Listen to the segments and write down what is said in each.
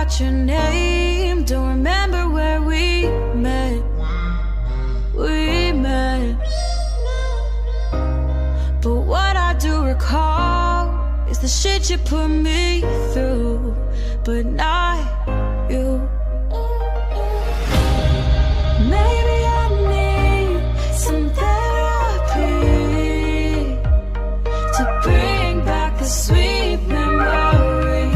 forgot your name, don't remember where we met. We met. But what I do recall is the shit you put me through, but not you. Maybe I need some therapy to bring back the sweet memory.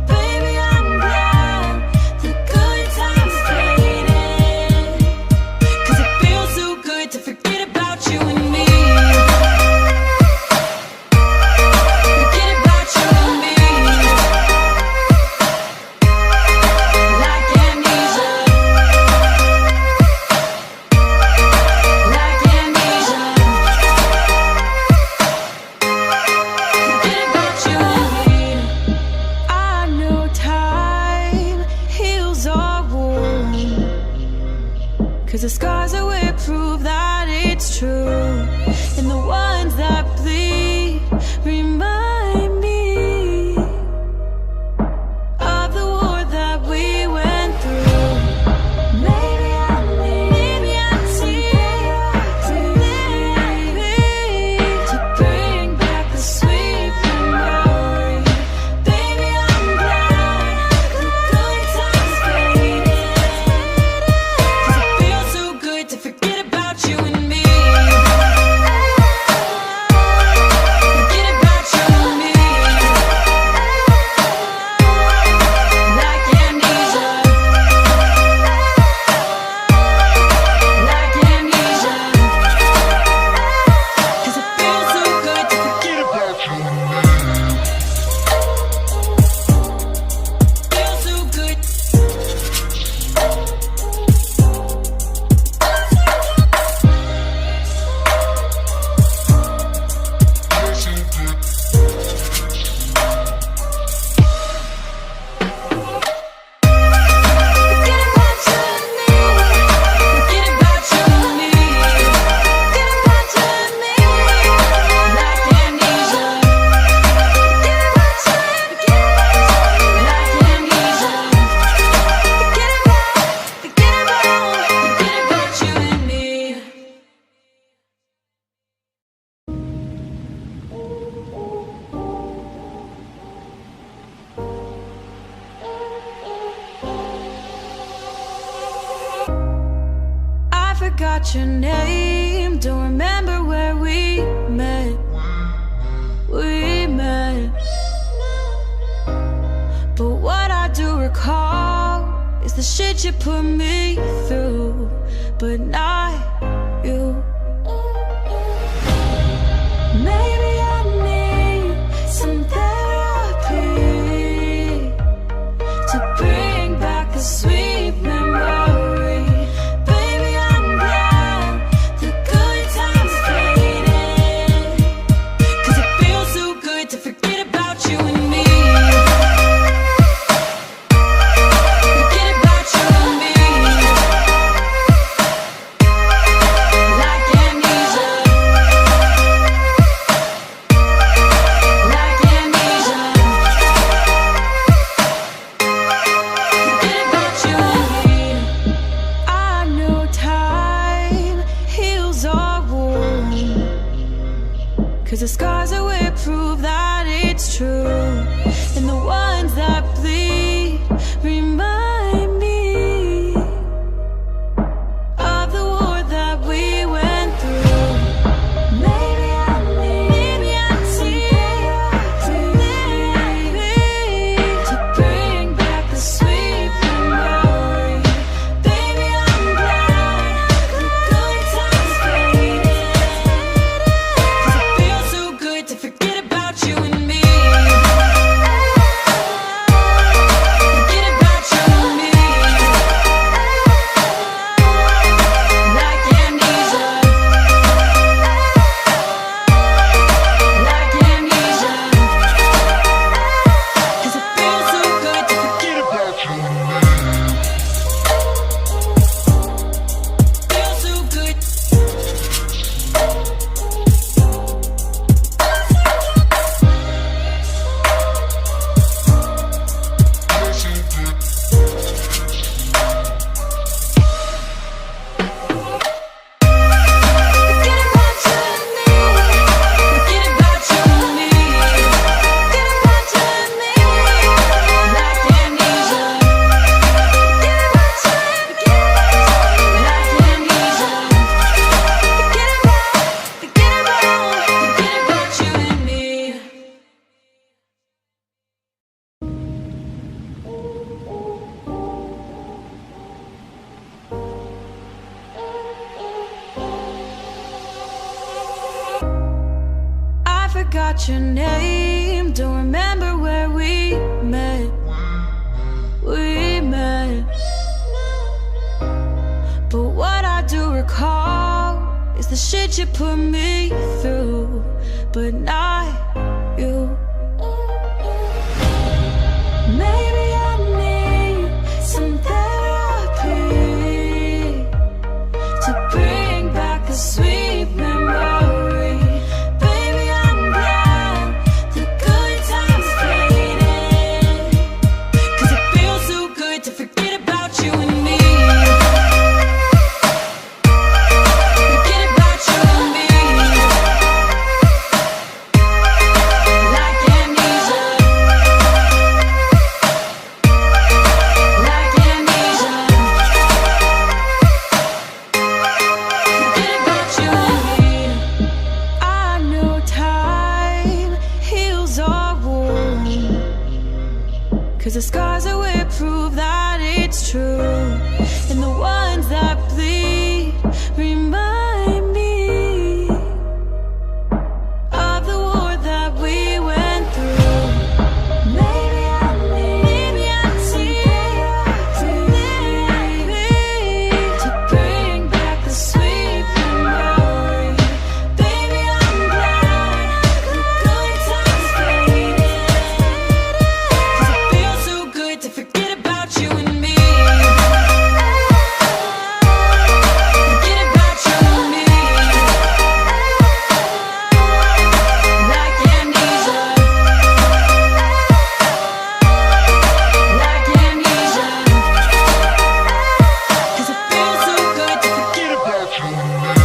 Baby, I'm glad the good times faded, 'cause it feels so good to forget about you and me. Forget about you and me. Like amnesia. Like amnesia. Forget about you and me. I know time heals our wounds, 'cause the scars that we prove that it's true, and the ones that bleed remind me of the war that we went through. Maybe I need to bring back the sweet memory. Baby, I'm glad the good times faded, 'cause it feels so good to forget about you and me. Forget about you and me. Like amnesia. Like amnesia. 'Cause it feels so good to forget about you and me. Feels so good. Forget about you and me. Forget about you and me. Forget about you and me. Like amnesia. Forget about you and me. Like amnesia. Forget about you and me. I forgot your name, don't remember where we met. We met. But what I do recall is the shit you put me through, but not you. Maybe I need some therapy to bring back the sweet memory. Baby, I'm glad the good times faded, 'cause it feels so good to forget about you and me. Forget about you and me. Like amnesia. Like amnesia. Forget about you and me. I know time heals our wounds, 'cause the scars that we prove that it's true, and the ones that bleed remind me of the war that we went through. Maybe I need to bring back the sweet memory. Baby, I'm glad the good times faded, 'cause it feels so good to forget about you and me. forgot your name, don't remember where we met. But what I do recall is the shit you put me through, but not you. Maybe I need some therapy to bring back the sweet memory. Baby, I'm glad the good times faded, 'cause it feels so good to forget about you and me. Forget about you and me. Like amnesia. Like amnesia. Forget about you and me. I know time heals our wounds, 'cause the scars that we prove that it's true. And the ones that bleed remind me of the war that we went through. Maybe I need to bring back the sweet memory. Baby, I'm glad the good times faded, 'cause it feels so good to forget about you and me. Forget about you and me. Like amnesia. Like amnesia. 'Cause it feels so good to forget about you and me.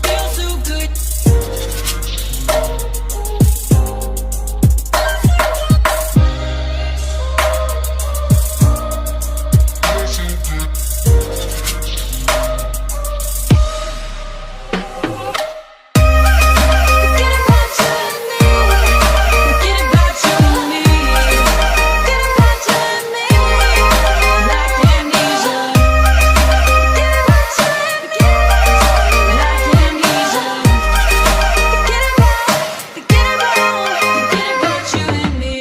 Feels so good. Forget about you and me. Forget about you and me. Forget about you and me. Like amnesia. Forget about you and me. Like amnesia. Forget about you and me.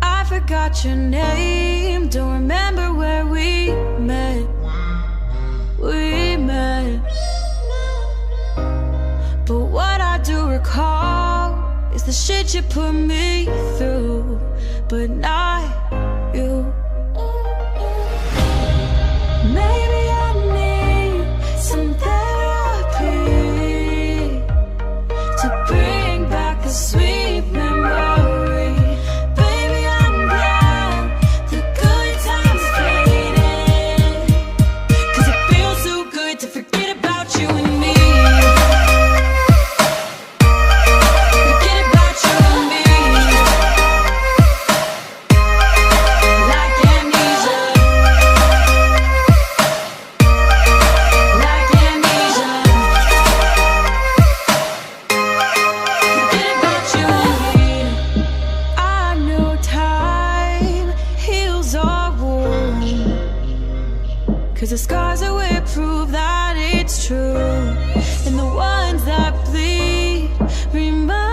I forgot your name, don't remember where we met. But what I do recall is the shit you put me through, but not you. Maybe I need some therapy to bring back the sweet memory. Baby, I'm glad the good times faded, 'cause it feels so good to forget about you and me. Forget about you and me. Like amnesia. Like amnesia. Forget about you and me. I know time heals our wounds, 'cause the scars that we prove that it's true. And the ones that bleed remind